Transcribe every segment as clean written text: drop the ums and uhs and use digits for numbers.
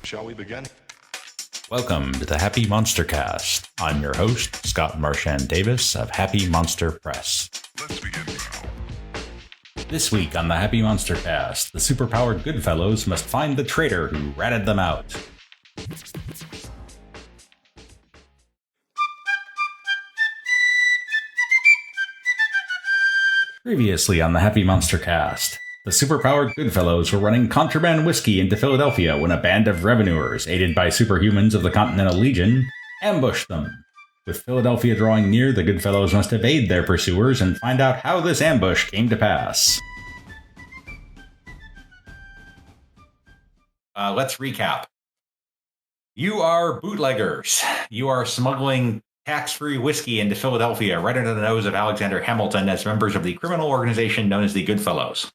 Shall we begin? Welcome to the Happy MonsterCast. I'm your host, Scott Marchand Davis of Happy Monster Press. Let's begin now. This week on the Happy MonsterCast, the superpowered Goodfellows must find the traitor who ratted them out. Previously on the Happy MonsterCast, the superpowered Goodfellows were running contraband whiskey into Philadelphia when a band of revenuers, aided by superhumans of the Continental Legion, ambushed them. With Philadelphia drawing near, the Goodfellows must evade their pursuers and find out how this ambush came to pass. Let's recap. You are bootleggers. You are smuggling tax-free whiskey into Philadelphia right under the nose of Alexander Hamilton as members of the criminal organization known as the Goodfellows.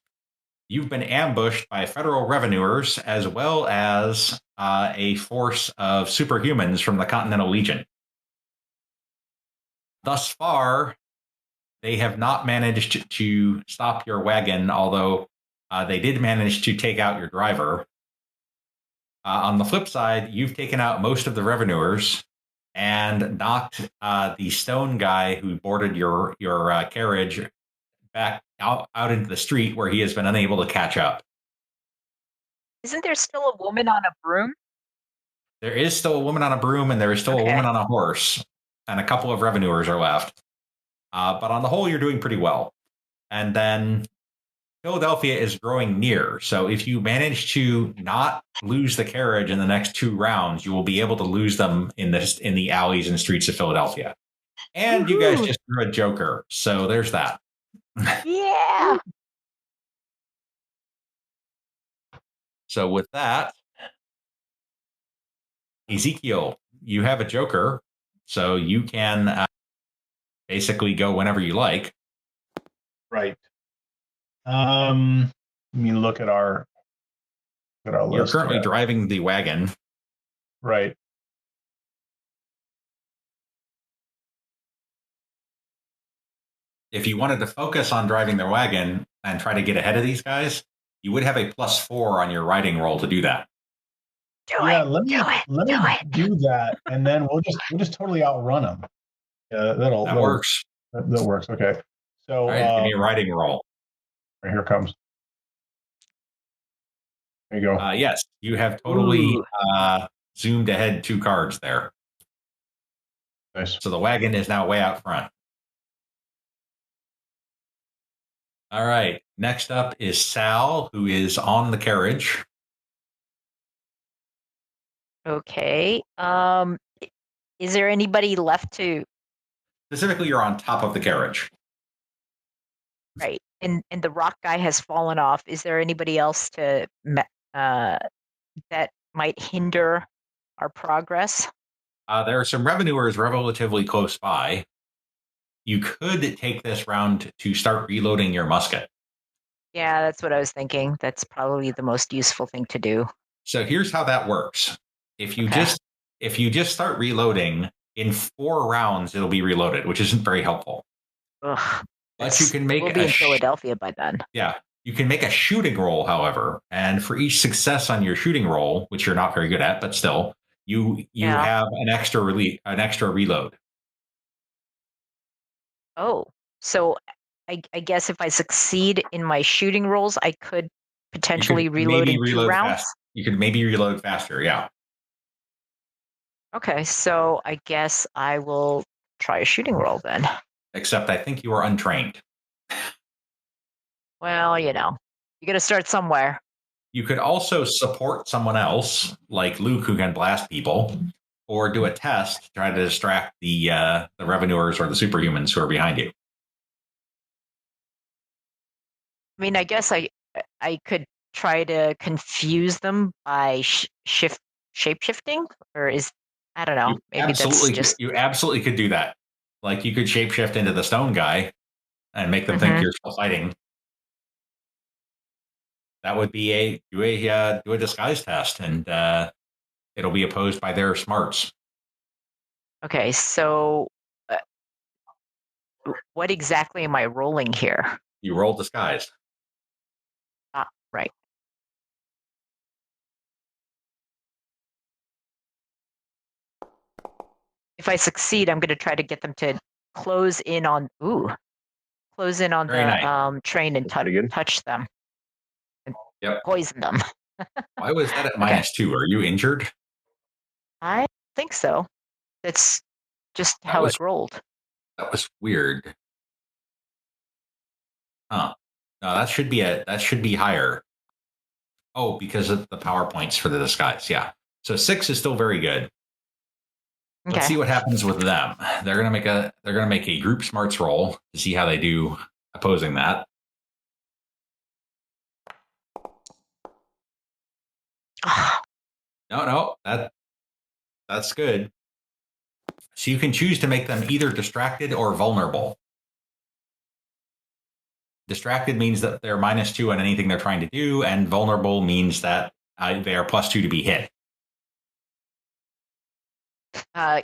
You've been ambushed by federal revenuers as well as a force of superhumans from the Continental Legion. Thus far, they have not managed to stop your wagon, although they did manage to take out your driver. On the flip side, you've taken out most of the revenuers and knocked the stone guy who boarded your carriage back out into the street where he has been unable to catch up. Isn't there still a woman on a broom? There is still a woman on a broom, and there is still a woman on a horse, and a couple of revenuers are left. But on the whole, you're doing pretty well. And then Philadelphia is growing near, so if you manage to not lose the carriage in the next 2 rounds, you will be able to lose them in the alleys and streets of Philadelphia. And you guys just drew a Joker, so there's that. Yeah. So with that, Ezekiel, you have a Joker, so you can basically go whenever you like. Right. Let me look at our You're list. currently driving the wagon. Right. If you wanted to focus on driving the wagon and try to get ahead of these guys, you would have a +4 on your riding roll to do that. Let me do that, and then we'll just totally outrun them. That works. That works. Okay. So all right, give me a riding roll. Right, here it comes. There you go. Yes, you have totally zoomed ahead 2 cards there. Nice. So the wagon is now way out front. All right. Next up is Sal, who is on the carriage. Okay. Is there anybody left to? Specifically, you're on top of the carriage. Right. And the rock guy has fallen off. Is there anybody else to that might hinder our progress? There are some revenuers relatively close by. You could take this round to start reloading your musket. Yeah, that's what I was thinking. That's probably the most useful thing to do. So here's how that works. If you just start reloading, in 4 rounds it'll be reloaded, which isn't very helpful. Ugh. But you can make we'll be in Philadelphia by then. Yeah. You can make a shooting roll, however, and for each success on your shooting roll, which you're not very good at, but still, you have an extra reload. Oh, so I guess if I succeed in my shooting rolls, I could potentially reload in 2 rounds. You could maybe reload faster, yeah. Okay, so I guess I will try a shooting roll then. Except I think you are untrained. Well, you got to start somewhere. You could also support someone else, like Luke, who can blast people, or do a test to try to distract the revenuers or the superhumans who are behind you. I mean, I guess I could try to confuse them by shape-shifting, or I don't know. You absolutely could do that. Like, you could shapeshift into the stone guy and make them think you're still fighting. That would be do a disguise test, and it'll be opposed by their smarts. Okay, so what exactly am I rolling here? You roll disguise. Ah, right. if I succeed, I'm going to try to get them to close in on Very the nice. train and Pretty good. touch them and Yep. poison them. Why was that at -2? Are you injured? I think so. That's just That how was- it rolled. That was weird. Huh. No, that should be higher. Oh, because of the power points for the disguise. Yeah. So 6 is still very good. Okay. Let's see what happens with them. They're gonna make a group smarts roll to see how they do opposing that. No, that's good. So you can choose to make them either distracted or vulnerable. Distracted means that they're -2 on anything they're trying to do, and vulnerable means that they are +2 to be hit.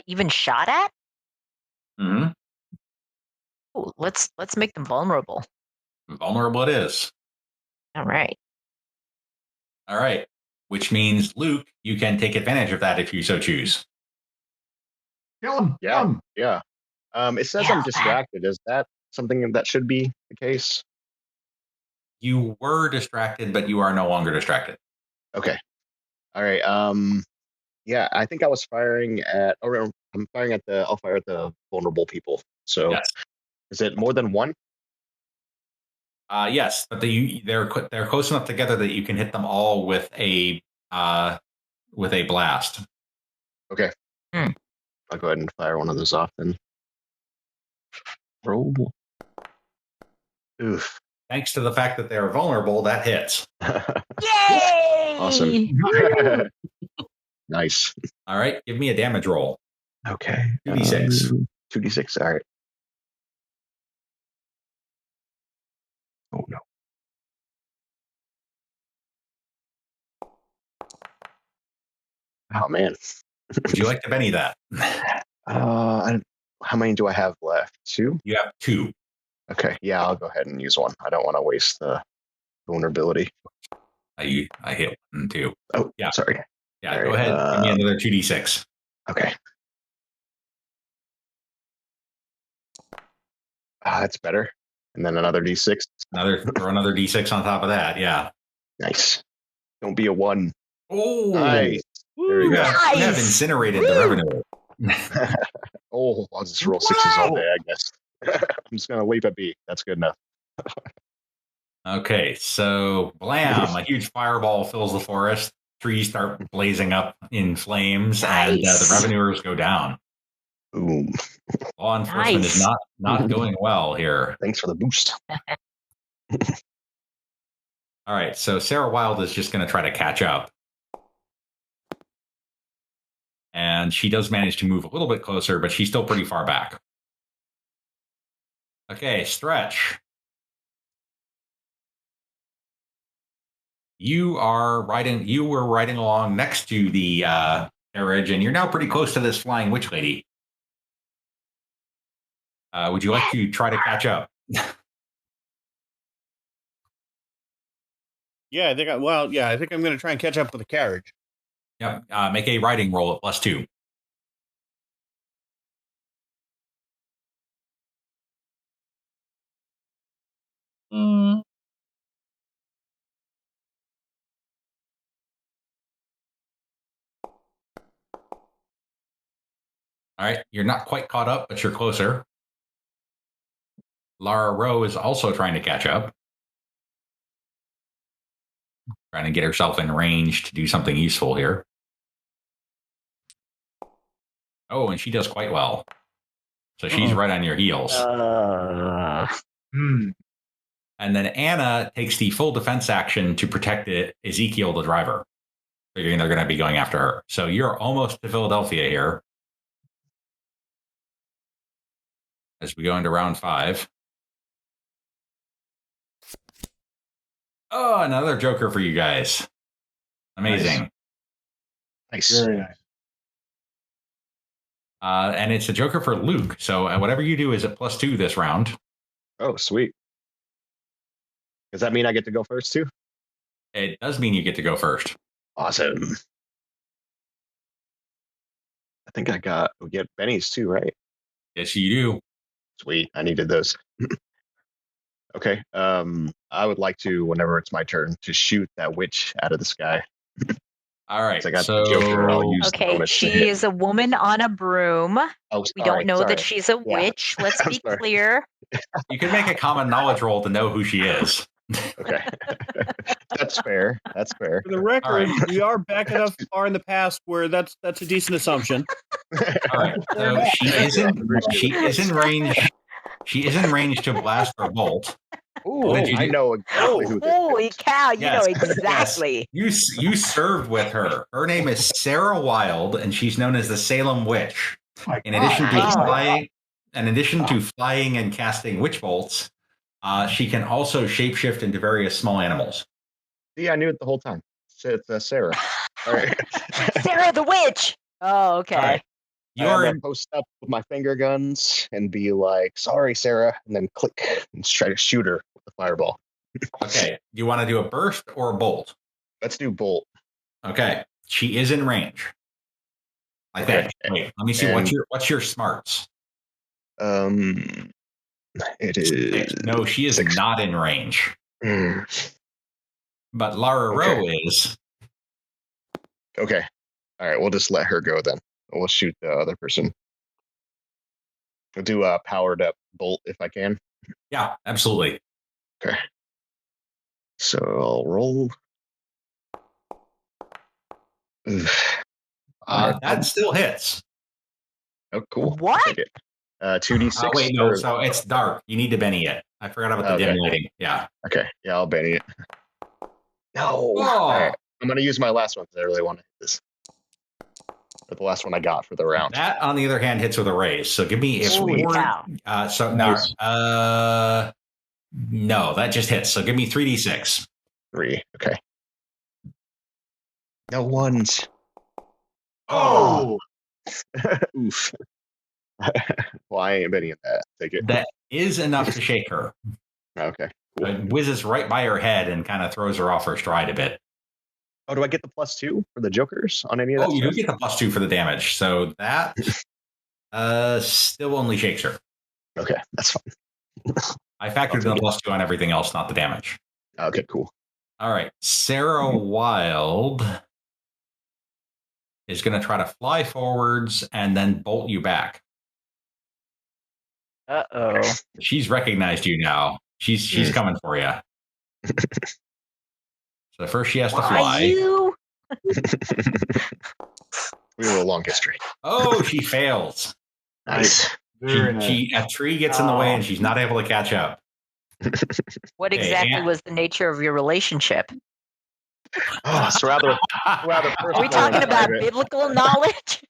Even shot at? Mm-hmm. Ooh, let's make them vulnerable. Vulnerable it is. All right. All right. Which means, Luke, you can take advantage of that if you so choose. Kill him. Yeah. Kill him. Yeah. It says Yeah. I'm distracted. Is that something that should be the case? You were distracted, but you are no longer distracted. Okay. All right. Yeah, I think I was firing at. Or I'm firing at the. I'll fire at the vulnerable people. So, Yes. is it more than one? Yes, but they're close enough together that you can hit them all with a blast. Okay. Hmm. I'll go ahead and fire one of those off then. Roll. Oof. Thanks to the fact that they're vulnerable, that hits. Yay! Awesome. Nice. All right, give me a damage roll. Okay. 2d6. 2d6. All right. Oh no. Oh man. Would you like to Benny that? How many do I have left? 2? You have 2. Okay. Yeah, I'll go ahead and use one. I don't want to waste the vulnerability. I hit 1 too. Oh, Yeah. Sorry. Yeah, All go right, ahead. Give me another 2d6. Okay. That's better. And then another d6. Throw another d6 on top of that. Yeah. Nice. Don't be a 1. Oh, Nice. There you you go. have Nice. incinerated the revenue. Oh, I'll just roll 6s all day, I guess. I'm just gonna leave at B. That's good enough. Okay, so blam! A huge fireball fills the forest. Trees start blazing up in flames, and Nice. the revenuers go down. Boom. Law enforcement is Nice. not going well here. Thanks for the boost. All right, so Sarah Wilde is just going to try to catch up. And she does manage to move a little bit closer, but she's still pretty far back. Okay, Stretch. You were riding along next to the carriage, and you're now pretty close to this flying witch lady. Would you like to try to catch up? Yeah, I think I'm going to try and catch up with the carriage. Yep. Make a riding roll at +2. All right, you're not quite caught up, but you're closer. Lara Rowe is also trying to catch up. Trying to get herself in range to do something useful here. Oh, and she does quite well. So she's right on your heels. And then Anna takes the full defense action to protect Ezekiel, the driver, figuring they're going to be going after her. So you're almost to Philadelphia here. As we go into round 5. Oh, another Joker for you guys. Amazing. Nice. Very nice. And it's a Joker for Luke. So whatever you do is at +2 this round. Oh, sweet. Does that mean I get to go first too? It does mean you get to go first. Awesome. I think we get Benny's too, right? Yes, you do. Sweet. I needed those. Okay. I would like to, whenever it's my turn, to shoot that witch out of the sky. All right. I got the Joker. I'll use the Okay, bonus to she hit. is a woman on a broom. Oh, We don't know sorry. that she's a Yeah. witch. Let's I'm be sorry. clear. You can make a common knowledge roll to know who she is. Okay. That's fair. That's fair. For the record, right. we are back enough far in the past where that's a decent assumption. All right. So she is in range. She is in range to blast or bolt. Ooh, What did you I do? know exactly who this Holy is. cow, you know Yes, exactly. yes. You served with her. Her name is Sarah Wild, and she's known as the Salem Witch. In addition to flying and casting witch bolts, she can also shapeshift into various small animals. See, I knew it the whole time. It's Sarah. All right. Sarah the witch. Oh, okay. All right. I'm gonna post up with my finger guns and be like, "Sorry, Sarah," and then click and try to shoot her with the fireball. Okay. Do you want to do a burst or a bolt? Let's do bolt. Okay. She is in range. I think. Okay. Wait, let me see. What's your smarts? It is. No, she is 6. not in range. Mm. But Lara Rowe is. Okay. All right. We'll just let her go then. We'll shoot the other person. I'll do a powered up bolt if I can. Yeah, absolutely. Okay. So I'll roll. That still hits. Oh, cool. What? Take it. 2d6. Wait, no. So it's dark. You need to Benny it. I forgot about the dim lighting. Yeah. Okay. Yeah, I'll Benny it. No. Oh. All right. I'm going to use my last one because I really want to hit this. But the last one I got for the round. That, on the other hand, hits with a raise. So give me Holy cow. Nice. No, that just hits. So give me 3d6. 3. Okay. No ones. Oh, Oof. Well, I ain't betting that. Take it. That is enough to shake her. Okay. It whizzes right by her head and kind of throws her off her stride a bit. Oh, do I get the +2 for the jokers on any of that? Oh, you do get the +2 for the damage. So that still only shakes her. Okay, that's fine. I factored in the +2 on everything else, not the damage. Okay, cool. All right. Sarah Wild is going to try to fly forwards and then bolt you back. Uh-oh. She's recognized you now. She's coming for you. So first she has to fly. Are you? We have a long history. Oh, she fails. Nice. very nice. A tree gets in the way and she's not able to catch up. What Okay, exactly and- was the nature of your relationship? Oh, it's rather Are we talking about biblical knowledge?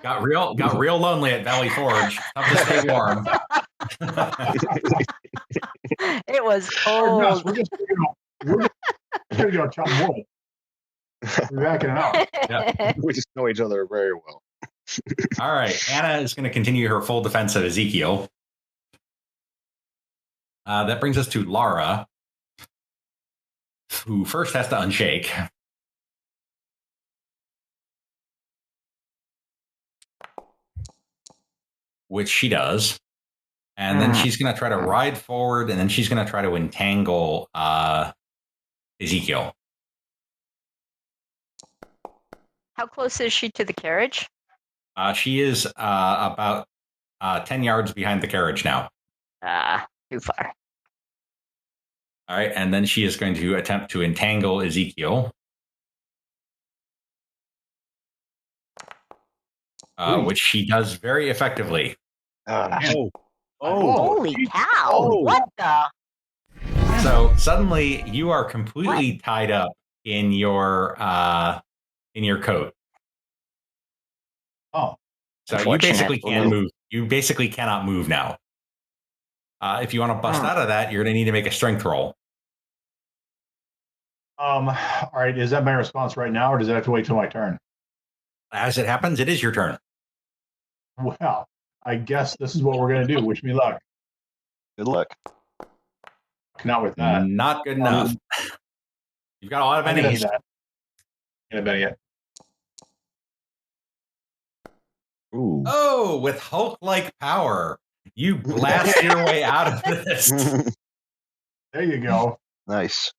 got real lonely at Valley Forge. Tough to stay warm. It was Oh, Gus, cold. we're just gonna go chop wood. We're backing it out. We just know each other very well. All right. Anna is going to continue her full defense of Ezekiel. That brings us to Lara, who first has to unshake. Which she does. And then she's going to try to ride forward, and then she's going to try to entangle Ezekiel. How close is she to the carriage? She is about 10 yards behind the carriage now. Too far. All right, and then she is going to attempt to entangle Ezekiel. Which she does very effectively. Oh. Holy cow. Oh. What the? So suddenly you are completely tied up in your coat. Oh, So you basically can't move. You basically cannot move now. If you want to bust out of that, you're going to need to make a strength roll. all right. Is that my response right now, or does that have to wait till my turn? As it happens, it is your turn. Well, I guess this is what we're gonna do. Wish me luck. Good luck. Not with that. Not good enough. You've got a lot of I'm gonna enemies. hit that. Can't bet yet. Ooh. Oh, with Hulk-like power, you blast your way out of this. There you go. Nice.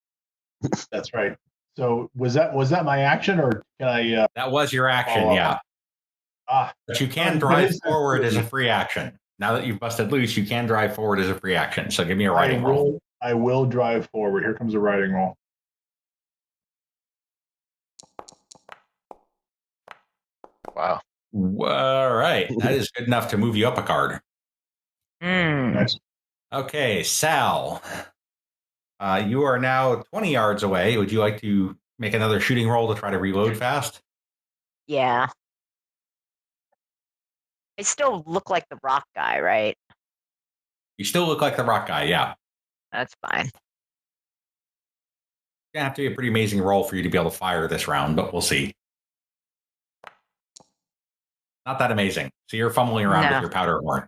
That's right. So was that my action, or can I? That was your action, follow yeah. up? But you can That drive is forward as a sensitive. free action. Now that you've busted loose, you can drive forward as a free action. So give me a riding roll. I will drive forward. Here comes a riding roll. Wow. All right. That is good enough to move you up a card. Nice. Okay, Sal. You are now 20 yards away. Would you like to make another shooting roll to try to reload fast? Yeah. I still look like the rock guy, right? You still look like the rock guy, yeah. That's fine. It's going to have to be a pretty amazing roll for you to be able to fire this round, but we'll see. Not that amazing. So you're fumbling around with your powder horn.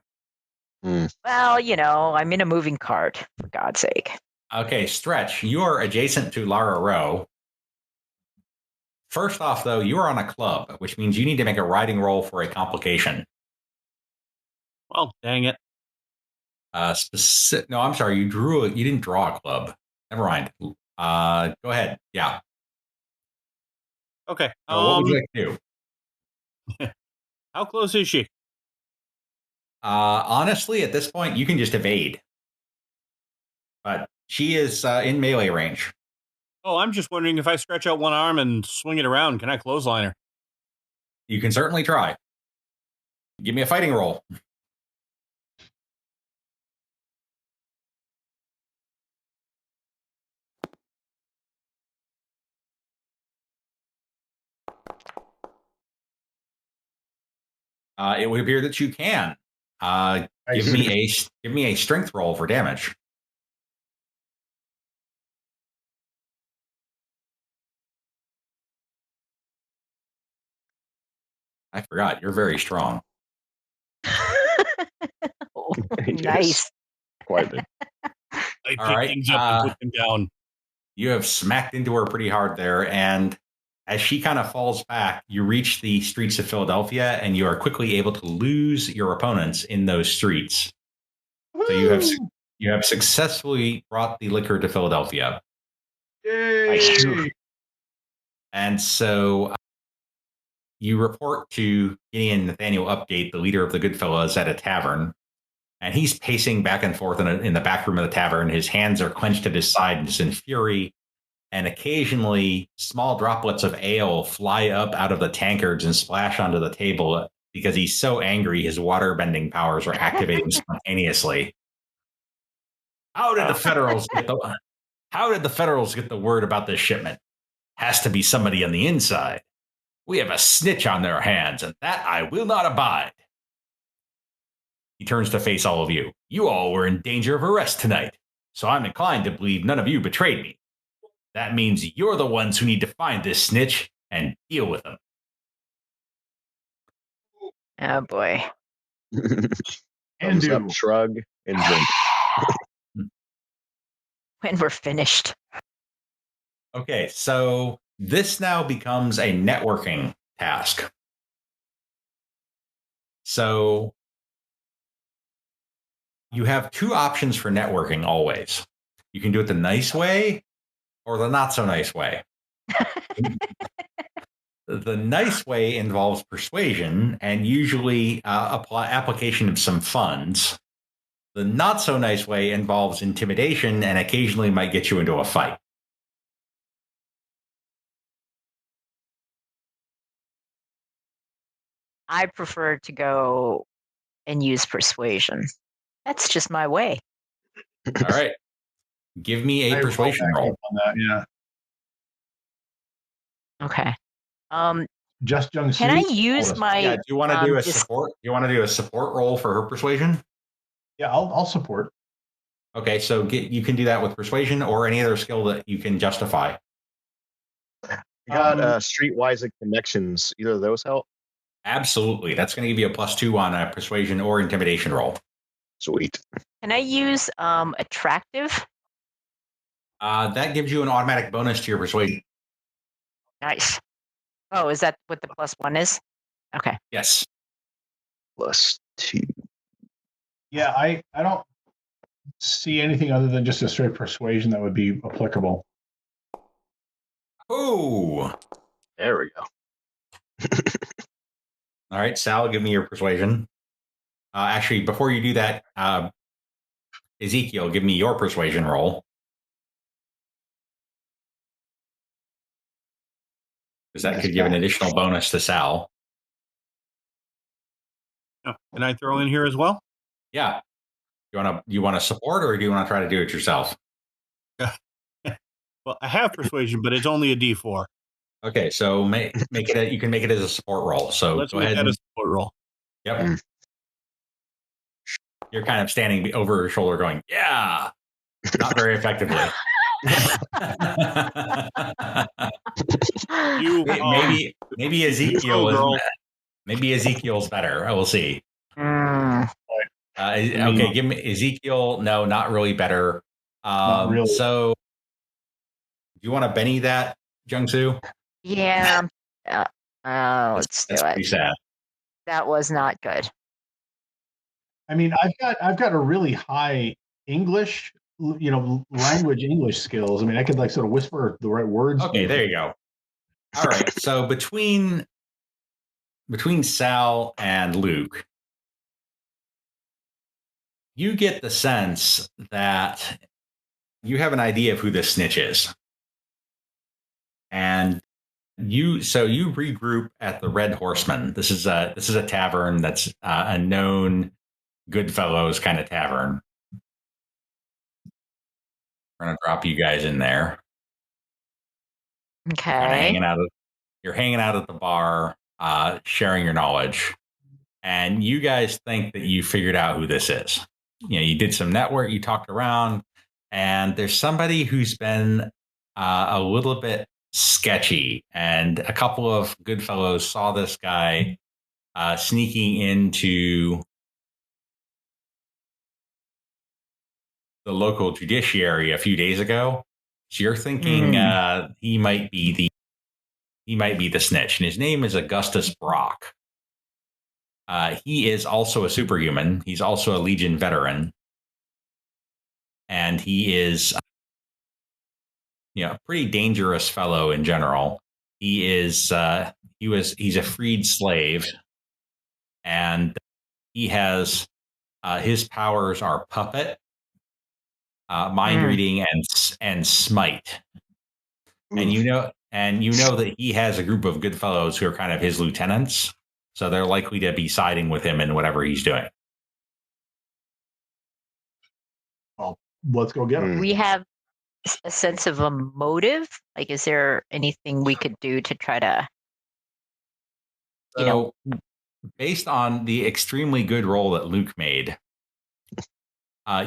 Well, I'm in a moving cart, for God's sake. Okay, Stretch, you are adjacent to Lara Rowe. First off, though, you are on a club, which means you need to make a riding roll for a complication. Well, dang it. No, I'm sorry. You didn't draw a club. Never mind. Go ahead. Yeah. Okay. So what would you like to do? How close is she? Honestly, at this point, you can just evade. But she is in melee range. Oh, I'm just wondering if I stretch out one arm and swing it around, can I clothesline her? You can certainly try. Give me a fighting roll. It would appear that you can. Give me a strength roll for damage. I forgot. You're very strong. Oh, Yes. nice. Quite a bit. I pick All right, things up and put them down. You have smacked into her pretty hard there, and as she kind of falls back, you reach the streets of Philadelphia, and you are quickly able to lose your opponents in those streets. So you have successfully brought the liquor to Philadelphia. Yay! And so you report to Gideon Nathaniel Upgate, the leader of the Goodfellows, at a tavern. And he's pacing back and forth in the back room of the tavern. His hands are clenched at his sides in fury. And occasionally, small droplets of ale fly up out of the tankards and splash onto the table because he's so angry his water-bending powers are activating spontaneously. How did the Federals get the word about this shipment? Has to be somebody on the inside. We have a snitch on their hands, and that I will not abide. He turns to face all of you. You all were in danger of arrest tonight, so I'm inclined to believe none of you betrayed me. That means you're the ones who need to find this snitch and deal with him. Oh, boy. Thumbs up, shrug, and drink. When we're finished. Okay, so this now becomes a networking task. So you have two options for networking always. You can do it the nice way or the not so nice way. The nice way involves persuasion and usually application of some funds. The not so nice way involves intimidation and occasionally might get you into a fight. I prefer to go and use persuasion. That's just my way. All right. Give me a persuasion roll. On that, yeah. Okay. Just Jung Soo. Can I use my? Yeah. Do you want to do a support? Do you want to do a support roll for her persuasion? Yeah, I'll support. Okay, so you can do that with persuasion or any other skill that you can justify. I got streetwise connections. Either of those help? Absolutely. That's going to give you a +2 on a persuasion or intimidation roll. Sweet. Can I use attractive? That gives you an automatic bonus to your persuasion. Nice. Oh, is that what the +1 is? Okay. Yes. +2. Yeah, I don't see anything other than just a straight persuasion that would be applicable. Oh. There we go. All right, Sal, give me your persuasion. Actually, before you do that, Ezekiel, give me your persuasion roll. Because that could give an additional bonus to Sal. Oh, can I throw in here as well? Yeah. You want to support, or do you want to try to do it yourself? Well, I have persuasion, but it's only a D4. Okay, so make it. You can make it as a support roll. So Let's go make ahead. that a support roll. Yep. You're kind of standing over her shoulder, going, "Yeah," not very effectively. Maybe Ezekiel is. Maybe Ezekiel's better. I will see. Okay, give me Ezekiel. No, not really better. Not really. So, do you want to Benny that, Jung Soo? Yeah. Let's do That's pretty it. sad. That was not good. I mean, I've got a really high English, language English skills. I mean, I could like sort of whisper the right words. Okay, there you go. All right. So between Sal and Luke, you get the sense that you have an idea of who this snitch is. And you regroup at the Red Horseman. This is a tavern that's a known Goodfellows kind of tavern. We're gonna drop you guys in there. Okay. You're hanging out at the bar, sharing your knowledge, and you guys think that you figured out who this is. You did some network, you talked around, and there's somebody who's been a little bit sketchy, and a couple of Goodfellows saw this guy sneaking into the local judiciary a few days ago. So you're thinking he might be the snitch, and his name is Augustus Brock. He is also a superhuman. He's also a Legion veteran, and he is a pretty dangerous fellow in general. He's a freed slave, and he has his powers are puppet, mind reading, and smite. And you know that he has a group of Goodfellows who are kind of his lieutenants, so they're likely to be siding with him in whatever he's doing. Well, let's go get him. We have a sense of a motive. Like, is there anything we could do to try to? So, based on the extremely good roll that Luke made,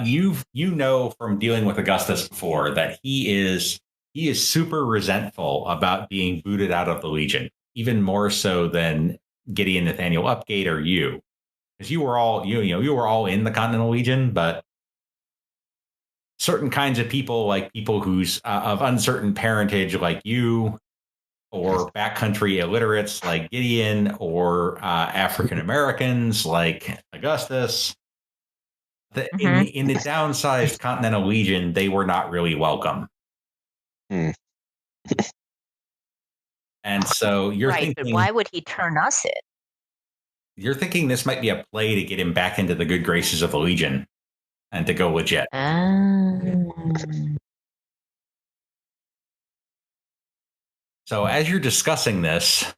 you know from dealing with Augustus before that he is super resentful about being booted out of the Legion, even more so than Gideon, Nathaniel Upgate, or you, because you were all you were all in the Continental Legion, but certain kinds of people, like people who's of uncertain parentage, like you, or backcountry illiterates like Gideon, or African Americans like Augustus. In the downsized Continental Legion, they were not really welcome. And so you're thinking, but why would he turn us in? You're thinking this might be a play to get him back into the good graces of the Legion and to go legit. So as you're discussing this,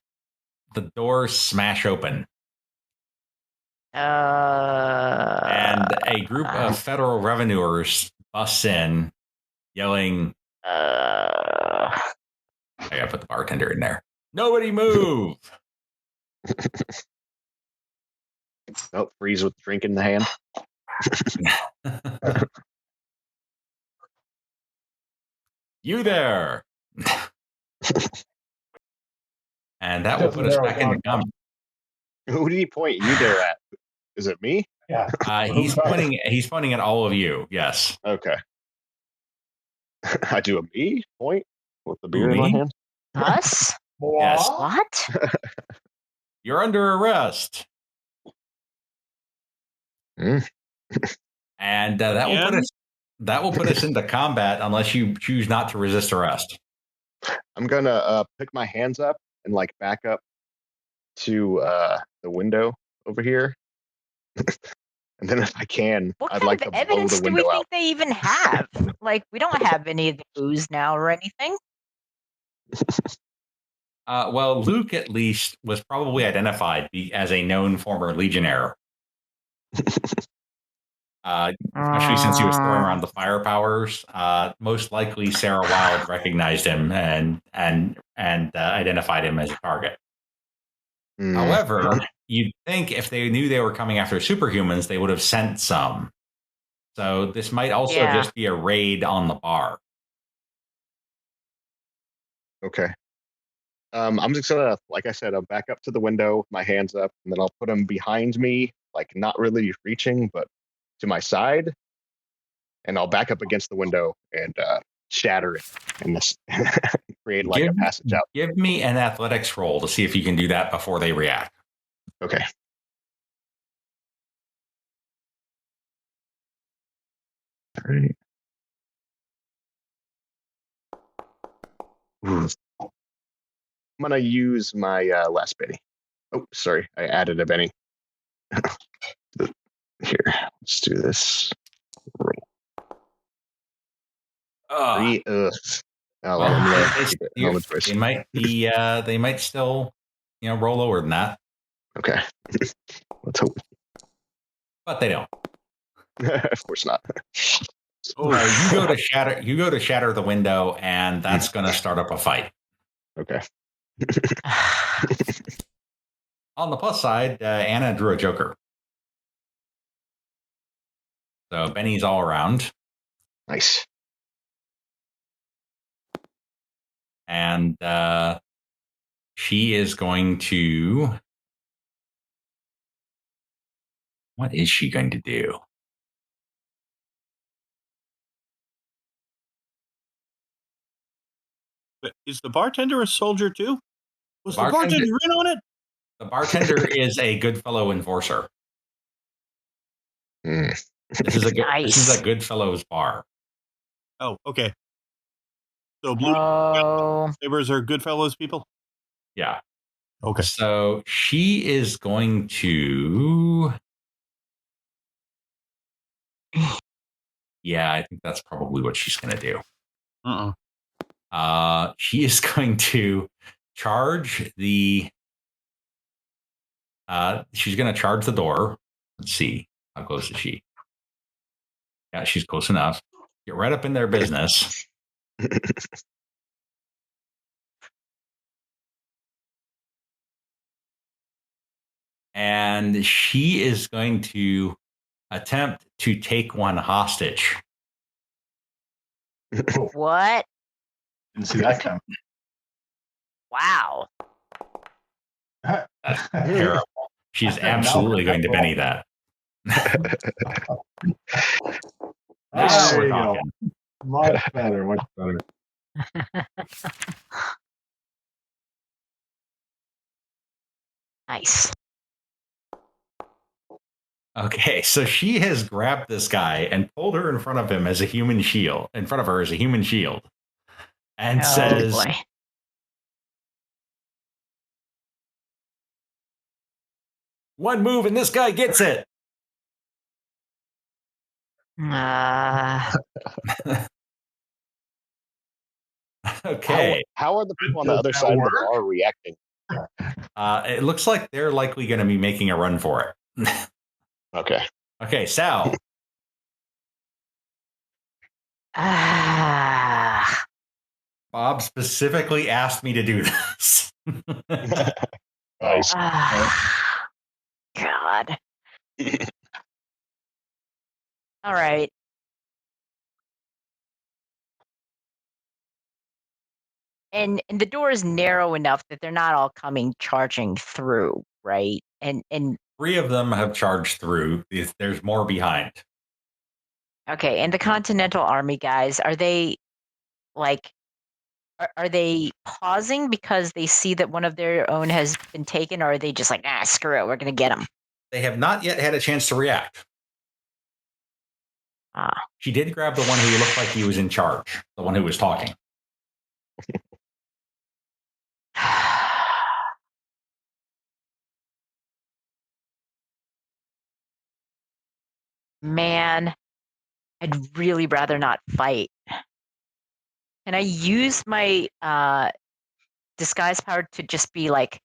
the doors smash open. And a group of federal revenuers busts in, yelling, I gotta put the bartender in there. Nobody move! Oh, freeze with the drink in the hand. You there! And that will put us back in the combat. Who did he point you there at? Is it me? Yeah. He's pointing at all of you. Yes. Okay. I do a me point with the beer in my hand. Us? Yes. What? You're under arrest. Mm. And that will put us into combat unless you choose not to resist arrest. I'm gonna pick my hands up and like back up to the window over here, and then if I can, What I'd kind like of to blow evidence the do we window think out. they even have? Like, we don't have any of the clues now or anything. Well, Luke at least was probably identified as a known former Legionnaire. Especially since he was throwing around the fire powers. Most likely, Sarah Wilde recognized him and identified him as a target. Mm. However, you'd think if they knew they were coming after superhumans, they would have sent some. So this might also just be a raid on the bar. Okay. I'm just gonna, like I said, I'll back up to the window, my hands up, and then I'll put them behind me, like not really reaching, but to my side, and I'll back up against the window and shatter it and this create like a passage out. Give me an athletics roll to see if you can do that before they react. Okay. All right. I'm gonna use my last Benny. Oh, sorry, I added a Benny. Here, let's do this. Roll. Three. Ugh. Oh, Well, they might be. They might still, roll lower than that. Okay. Let's hope. But they don't. Of course not. You go to shatter. You go to shatter the window, and that's going to start up a fight. Okay. On the plus side, Anna drew a Joker, so Benny's all around. Nice. And she is going to. What is she going to do? Is the bartender a soldier too? Was the bartender in on it? The bartender is a Goodfellow enforcer. Mm. This is a Goodfellows bar. Oh, okay. So blue neighbors are Goodfellows people? Yeah. Okay. So she is going to. Yeah, I think that's probably what she's going to do. She is going to charge the. She's going to charge the door. Let's see. How close is she? Yeah, she's close enough. Get right up in their business. And she is going to attempt to take one hostage. What? Didn't see that coming. Wow. That's terrible. She's absolutely going to Benny that. Now we're talking. Much better, much better. Nice. Okay, so she has grabbed this guy and pulled her in front of him as a human shield. In front of her as a human shield, and says, boy. "One move and this guy gets it." Okay. How are the people on the other side of the bar reacting? It looks like they're likely going to be making a run for it. Okay. Okay, Sal. Bob specifically asked me to do this. Nice. God. All right. And the door is narrow enough that they're not all coming charging through, right? And 3 of them have charged through. There's more behind. okay, and the Continental Army guys, are they are they pausing because they see that one of their own has been taken, or are they just like, screw it, we're gonna get him? They have not yet had a chance to react. She did grab the one who looked like he was in charge, the one who was talking. Man, I'd really rather not fight. Can I use my disguise power to just be like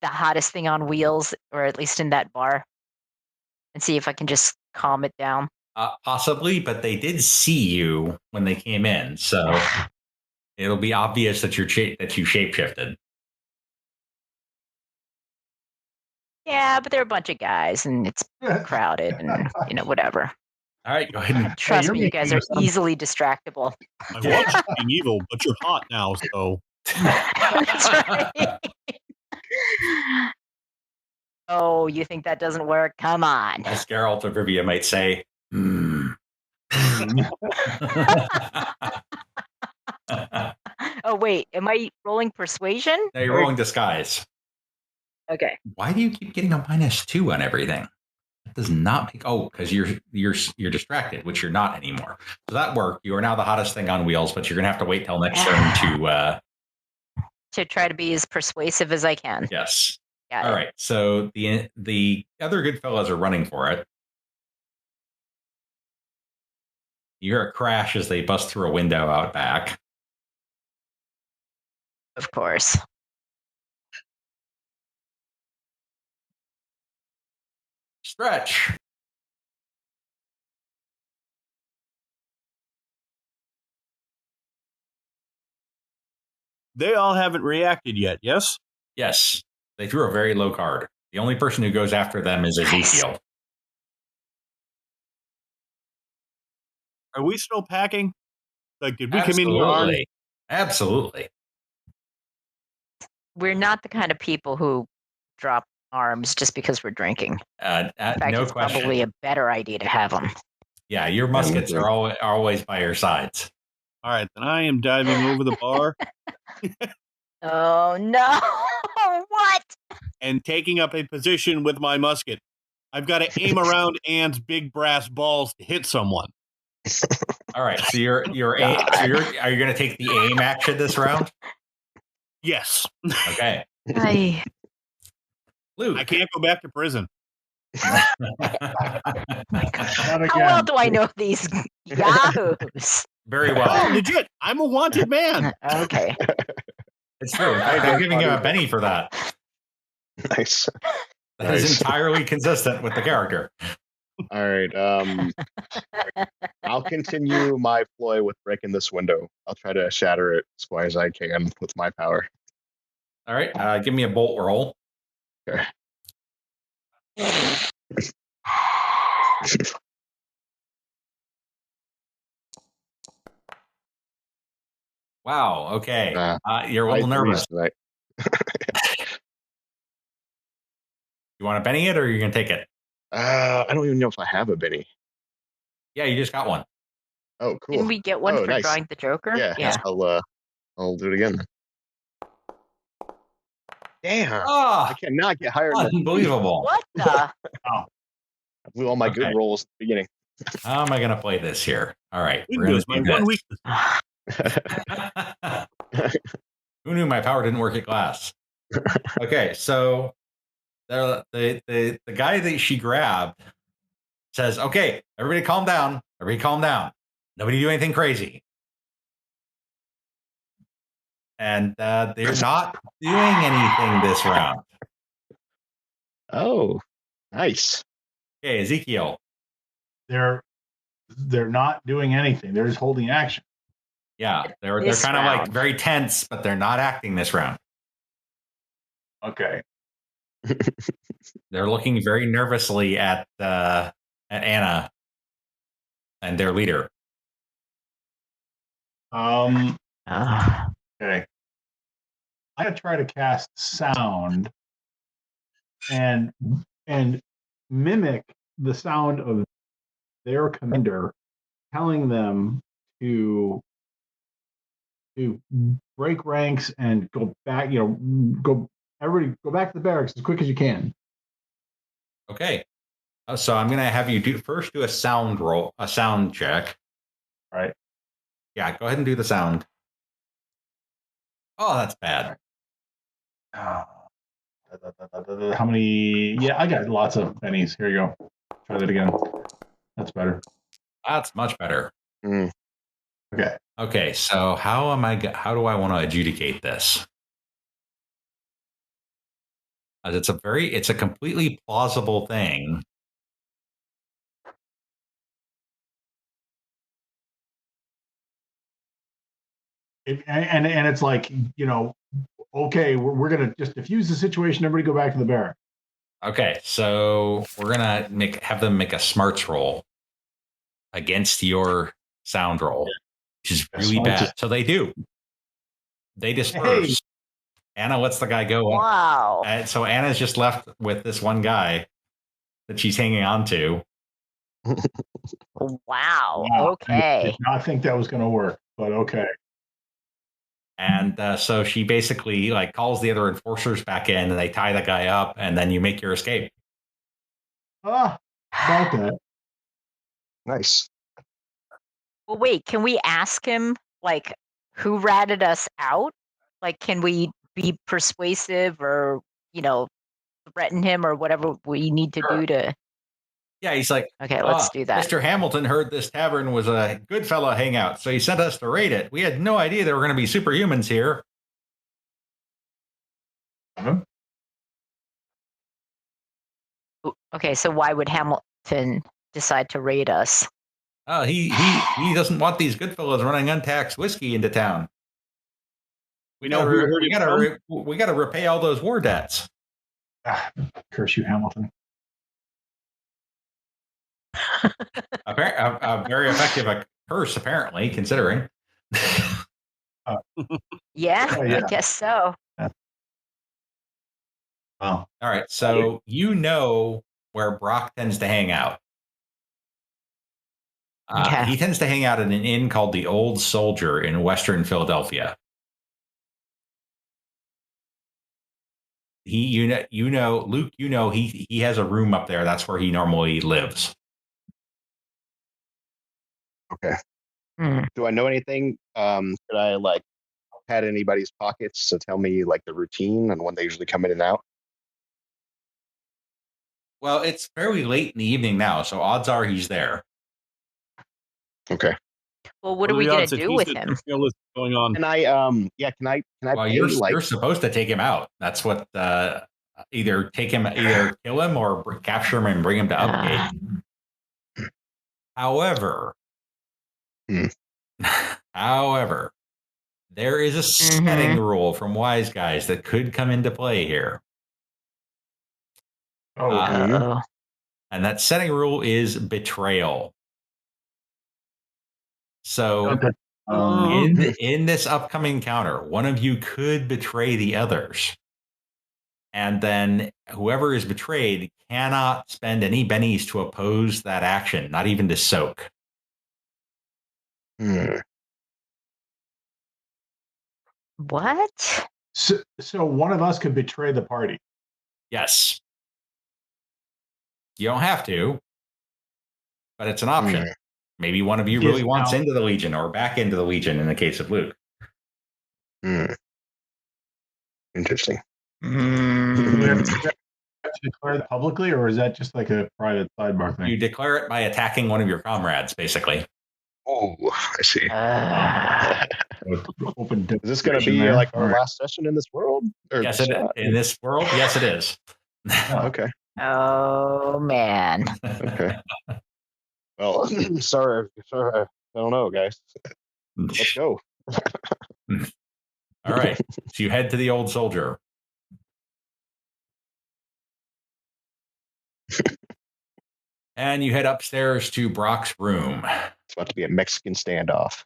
the hottest thing on wheels, or at least in that bar, and see if I can just calm it down? Possibly, but they did see you when they came in, so it'll be obvious that you shapeshifted. Yeah, but they're a bunch of guys, and it's crowded, and whatever. All right, go ahead. Trust me, you guys are easily distractible. I watched you being evil, but you're hot now, so. That's right. Oh, you think that doesn't work? Come on. As Geralt of Rivia might say, Oh, wait. Am I rolling persuasion? No, you're rolling disguise. Okay. Why do you keep getting a -2 on everything? That does not make... Oh, because you're distracted, which you're not anymore. So that worked. You are now the hottest thing on wheels, but you're going to have to wait till next turn to try to be as persuasive as I can. Yes. Got All it. right. So the other Goodfellows are running for it. You hear a crash as they bust through a window out back. Of course. Stretch. They all haven't reacted yet, yes? Yes. They threw a very low card. The only person who goes after them is Ezekiel. Are we still packing? Like, did we come in here armed? Absolutely. We're not the kind of people who drop arms just because we're drinking. In fact, No it's question. probably a better idea to have them. Yeah, your muskets are always by your sides. All right, then I am diving over the bar. Oh, no. What? And taking up a position with my musket. I've got to aim around Anne's big brass balls to hit someone. All right, so are you going to take the aim action this round? Yes. Okay. Luke. I can't go back to prison. How well do I know these yahoos? Very well. Legit. I'm a wanted man. Okay. It's true. I'm giving you a penny for that. Nice. That is entirely consistent with the character. All right. I'll continue my ploy with breaking this window. I'll try to shatter it as far as I can with my power. All right. Give me a bolt roll. Okay. Wow. Okay. You're a little nervous. Tonight. You want to penny it, or are you going to take it? I don't even know if I have a Benny. Yeah, you just got one. Oh, cool. Didn't we get one for nice. drawing the Joker? Yeah. I'll do it again. Damn. I cannot get higher than unbelievable. What the? I blew all my good rolls at the beginning. How am I going to play this here? All right. Windows, my one weakness. Who knew my power didn't work at glass? Okay, so the guy that she grabbed says, "Okay, everybody calm down. Everybody calm down. Nobody do anything crazy." And they're not doing anything this round. Oh, nice. Okay, Ezekiel. They're not doing anything. They're just holding action. Yeah, they're kind of like very tense, but they're not acting this round. Okay. They're looking very nervously at Anna and their leader. Okay. I'm gonna try to cast sound and mimic the sound of their commander telling them to to break ranks and go back. Everybody go back to the barracks as quick as you can. Okay. So I'm gonna have you do a sound roll, a sound check. All right. Yeah, go ahead and do the sound. Oh, that's bad. How many? Yeah, I got lots of pennies. Here you go. Try that again. That's better. That's much better. Okay. Okay, so how do I want to adjudicate this? It's a completely plausible thing. And it's like, okay, we're gonna just diffuse the situation. Everybody go back to the barrack. Okay, so we're gonna have them make a smarts roll against your sound roll, which is really bad. So they do. They disperse. Hey. Anna lets the guy go. Wow. And so Anna's just left with this one guy that she's hanging on to. Wow. Okay. I did not think that was going to work, but okay. And so she basically calls the other enforcers back in, and they tie the guy up, and then you make your escape. About that. Nice. Well, wait, can we ask him, who ratted us out? Can we be persuasive or, threaten him or whatever we need to do to... Yeah, he's like, okay, let's do that. Mr. Hamilton heard this tavern was a Goodfellow hangout, so he sent us to raid it. We had no idea there were going to be superhumans here. Okay, so why would Hamilton decide to raid us? He doesn't want these Goodfellows running untaxed whiskey into town. We gotta repay all those war debts. Curse you, Hamilton. A very effective curse, apparently, considering. Yeah, I guess so. Wow. All right, so you know where Brock tends to hang out. Okay. He tends to hang out at an inn called the Old Soldier in Western Philadelphia. Luke, he has a room up there. That's where he normally lives. Okay. Do I know anything? Could I pat anybody's pockets to tell me the routine and when they usually come in and out? Well, it's fairly late in the evening now, so odds are he's there. Okay. Well, what are we going to do with him? Going on. Can I Well, you're supposed to take him out. That's what either kill him or capture him and bring him to Upgate. However, there is a setting rule from Wise Guys that could come into play here. And that setting rule is betrayal. So in this upcoming encounter, one of you could betray the others. And then whoever is betrayed cannot spend any bennies to oppose that action, not even to soak. What? So one of us could betray the party. Yes. You don't have to, but it's an option. Maybe one of you really wants into the Legion or back into the Legion in the case of Luke. Interesting. Do we have to declare that publicly, or is that just like a private sidebar thing? You declare it by attacking one of your comrades, basically. Oh, I see. Open. Is this going to be our last session in this world? Yes, in this world, yes, it is. Okay. Oh, man. Okay. Well, sorry, I don't know, guys. Let's go. All right. So you head to the Old Soldier. And you head upstairs to Brock's room. It's about to be a Mexican standoff.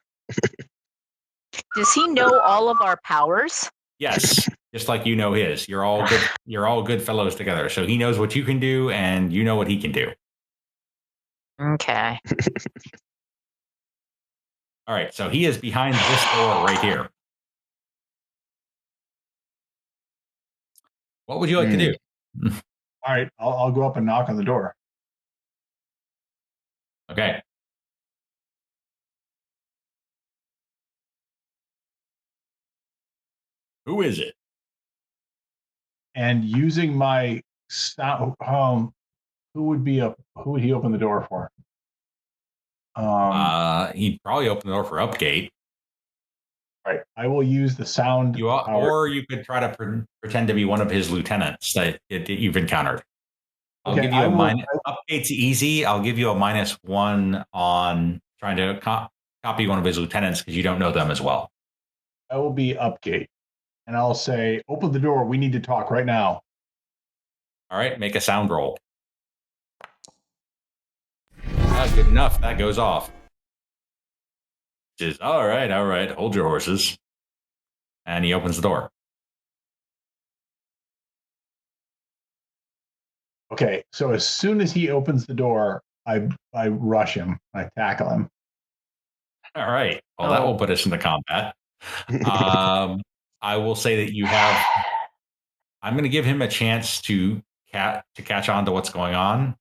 Does he know all of our powers? Yes, just like you know his. You're all good. You're all good fellows together. So he knows what you can do, and you know what he can do. Okay. All right. So he is behind this door right here. What would you like to do? All right, I'll go up and knock on the door. Okay. Who is it? And using my sound, who would he open the door for? He'd probably open the door for Upgate. Right. I will use the sound. Or you could try to pretend to be one of his lieutenants that you've encountered. I'll give you a minus. Upgate's easy. I'll give you a -1 on trying to copy one of his lieutenants because you don't know them as well. I will be Upgate, and I'll say, "Open the door. We need to talk right now." All right, make a sound roll. Good enough. That goes off. Says, all right. Hold your horses. And he opens the door. Okay, so as soon as he opens the door, I rush him. I tackle him. All right. Well, that will put us into combat. I will say that you have. I'm going to give him a chance to catch on to what's going on.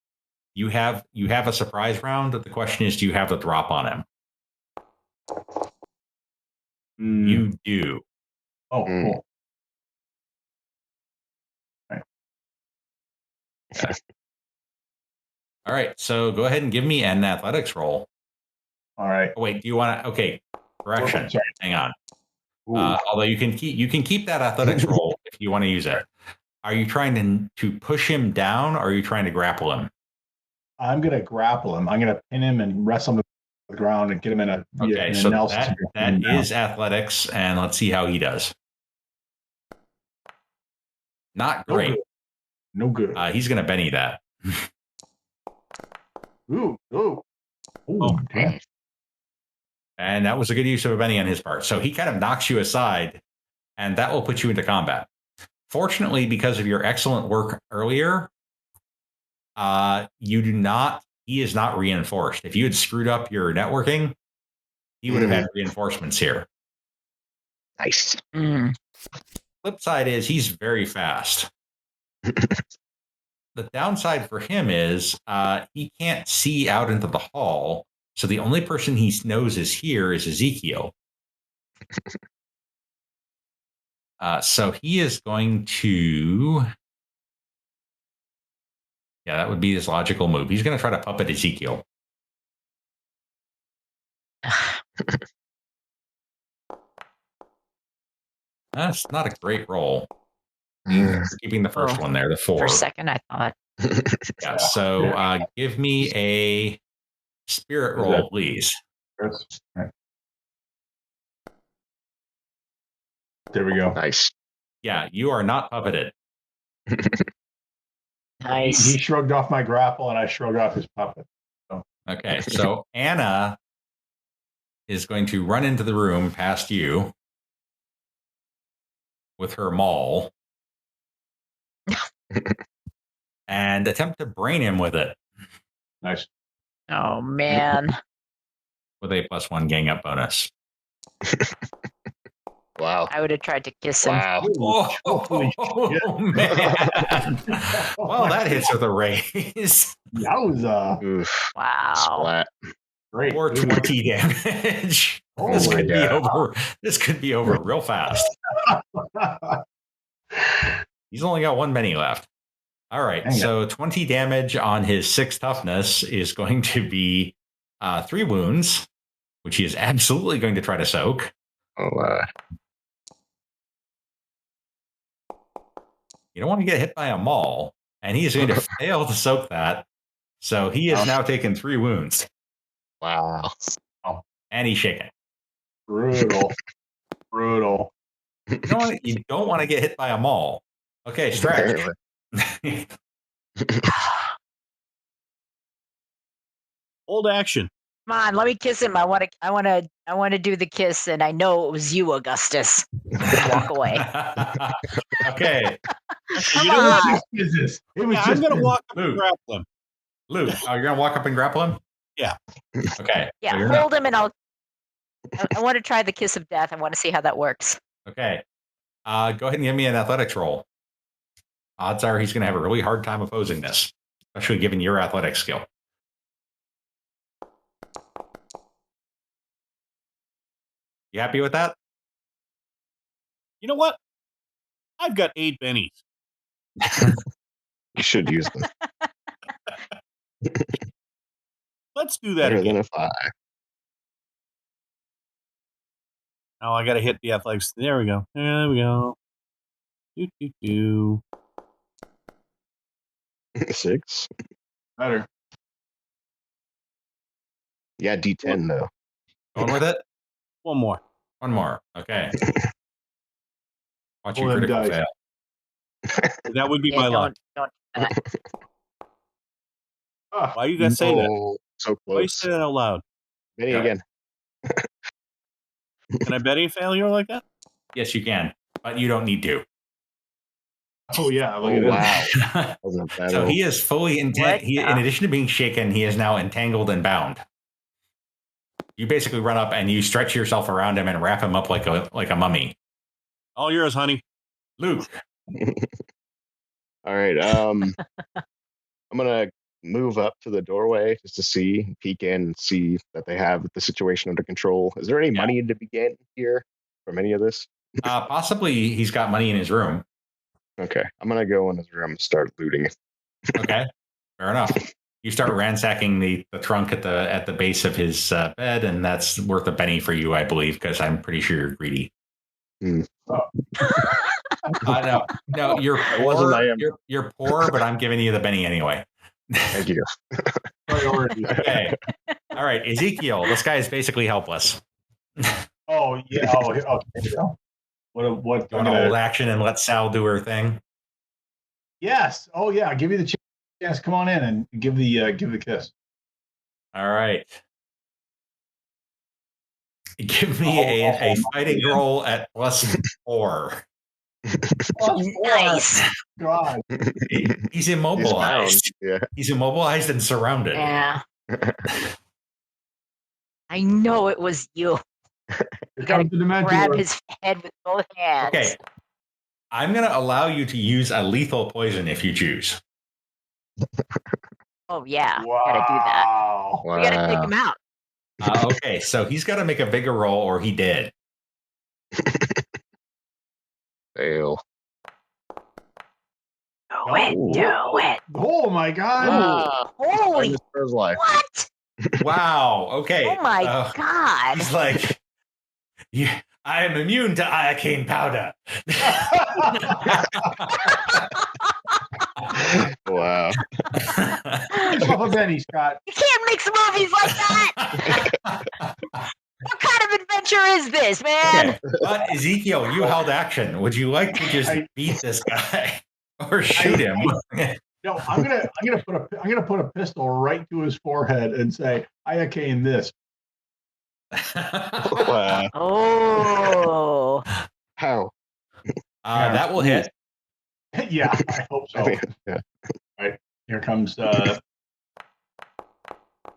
You have a surprise round. The question is, do you have the drop on him? You do. Oh, cool. Right. All right. So go ahead and give me an athletics roll. All right. Oh, wait. Do you want to? Okay. Correction. Hang on. Although you can keep that athletics roll if you want to use it. Are you trying to push him down, or are you trying to grapple him? I'm going to grapple him. I'm going to pin him and wrestle him to the ground and get him in a. Okay, so that is athletics, and let's see how he does. Not great. No good. He's going to Benny that. Ooh, damn. And that was a good use of a Benny on his part. So he kind of knocks you aside, and that will put you into combat. Fortunately, because of your excellent work earlier, he is not reinforced. If you had screwed up your networking, he would have had reinforcements here. Nice. Flip side is he's very fast. The downside for him is he can't see out into the hall. So the only person he knows is here is Ezekiel. So he is going to... Yeah, that would be his logical move. He's going to try to puppet Ezekiel. That's not a great roll. Keeping the first one there, the 4. For a second, I thought. Yeah, so give me a spirit roll, please. There we go. Nice. Yeah, you are not puppeted. Nice. He shrugged off my grapple, and I shrugged off his puppet. So. Okay, so Anna is going to run into the room past you with her maul and attempt to brain him with it. Nice. Oh, man. With a +1 gang up bonus. Wow. I would have tried to kiss him. Wow. Oh man. Well, that hits with a raise. That was Oof. Wow. Splat. great. Or 20 damage. Oh This my could be God. over. This could be over real fast. He's only got 1 Benny left. All right. Dang it. So 20 damage on his 6 toughness is going to be 3 wounds, which he is absolutely going to try to soak. Oh, You don't want to get hit by a maul, and he is going to fail to soak that. So he has now taken 3 wounds, wow. and he's shaking. Brutal. Brutal. You don't want to get hit by a maul. Okay, stretch. Old action. Come on, let me kiss him. I want to do the kiss, and I know it was you, Augustus. Walk away. Okay, Come You know what? on. Business. It was Yeah, just I'm going to walk up Luke. and grapple him. Luke, you're going to walk up and grapple him? Yeah. Okay. Yeah, so you're not. hold him, and I want to try the kiss of death. I want to see how that works. Okay. Go ahead and give me an athletics roll. odds are he's going to have a really hard time opposing this, especially given your athletic skill. You happy with that? You know what? I've got 8 bennies. You should use them. Let's do that Better again. than a 5. Oh, I got to hit the athletics. There we go. There we go. Do. 6. Better. Yeah, D10 though. Going with it? One more. One more. Okay. Watch Roll your them critical dice. fail. That would be Yeah, my luck. don't do that. Ah, Why you got to say that? Oh, so Why you close. say that out loud? Benny Yeah. again. Can I bet any failure like that? Yes, you can, but you don't need to. oh yeah. Look Oh, at wow. this. Wasn't that So old. he is fully What entangled. In the- addition to being shaken, he is now entangled and bound. You basically run up and you stretch yourself around him and wrap him up like a mummy. All yours, honey. Luke, All right. I'm gonna move up to the doorway just to see, peek in, and see that they have the situation under control. Is there any Yeah. money to begin here from any of this? possibly he's got money in his room. Okay, I'm gonna go in his room and start looting. Okay, fair enough. You start ransacking the trunk at the base of his bed, and that's worth a penny for you, I believe, because I'm pretty sure you're greedy. No, you're wasn't, poor. I am. You're poor, but I'm giving you the penny anyway. Thank you. Priority. Okay. All right, Ezekiel. This guy is basically helpless. Oh yeah. Oh, okay. Yeah. What? You want to hold action and let Sal do her thing? Yes. Oh yeah. I'll give you the chance. Come on in and give the kiss. All right. Give me a fighting roll at +4. Nice. God. He's He's immobilized. bound. Yeah. He's immobilized and surrounded. Yeah. I know it was you. Here You gotta comes the Dementor. grab his head with both hands. Okay. I'm going to allow you to use a lethal poison if you choose. Oh yeah. Wow. Gotta do that. Wow. We gotta take him out. Okay, so he's got to make a bigger roll or he did. Fail. Do it. Do it. Oh my God. Holy Minus first life. what? Wow. Okay. Oh my God. He's like, yeah, I am immune to iocane powder. Wow. Get off of Benny, Scott. You can't mix movies like that. What kind of adventure is this, man? Okay, but Ezekiel, you held action. Would you like to just beat this guy or shoot him? No, I'm gonna put a pistol right to his forehead and say, "Iocane this." Wow. Oh. How? That will hit. Yeah, I hope so. I mean, yeah. Right, here comes. There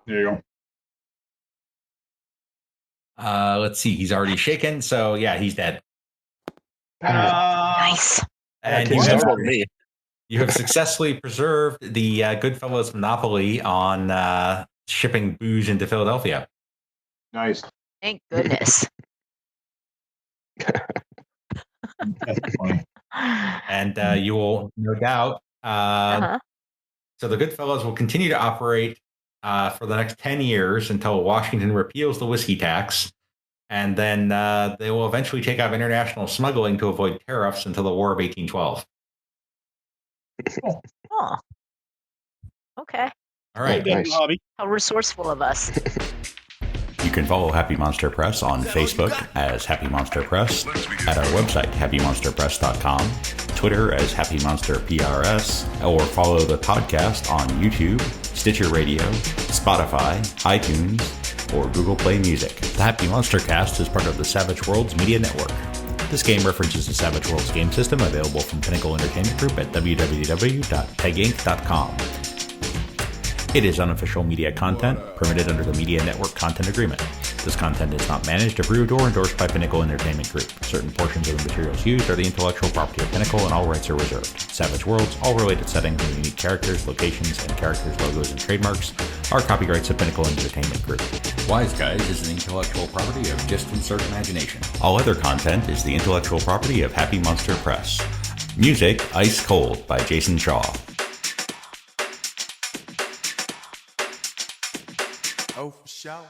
you go. Let's see. He's already shaken, so yeah, he's dead. Nice. And He you have, startled me. you have successfully preserved the Goodfellows monopoly on shipping booze into Philadelphia. Nice. Thank goodness. That's funny. And you will no doubt. Uh-huh. So the Goodfellows will continue to operate for the next 10 years until Washington repeals the whiskey tax. And then they will eventually take up international smuggling to avoid tariffs until the War of 1812. Oh. Okay. All right. Nice. Hobby. How resourceful of us. You can follow Happy Monster Press on Facebook as Happy Monster Press, at our website, happymonsterpress.com, Twitter as Happy Monster PRS, or follow the podcast on YouTube, Stitcher Radio, Spotify, iTunes, or Google Play Music. The Happy Monster Cast is part of the Savage Worlds Media Network. This game references the Savage Worlds game system available from Pinnacle Entertainment Group at www.peginc.com. It is unofficial media content permitted under the Media Network Content Agreement. This content is not managed, approved, or endorsed by Pinnacle Entertainment Group. Certain portions of the materials used are the intellectual property of Pinnacle and all rights are reserved. Savage Worlds, all related settings and unique characters, locations, and characters, logos, and trademarks are copyrights of Pinnacle Entertainment Group. Wise Guys is an intellectual property of Just Insert Imagination. All other content is the intellectual property of Happy Monster Press. Music, Ice Cold by Jason Shaw. Oh, for sure.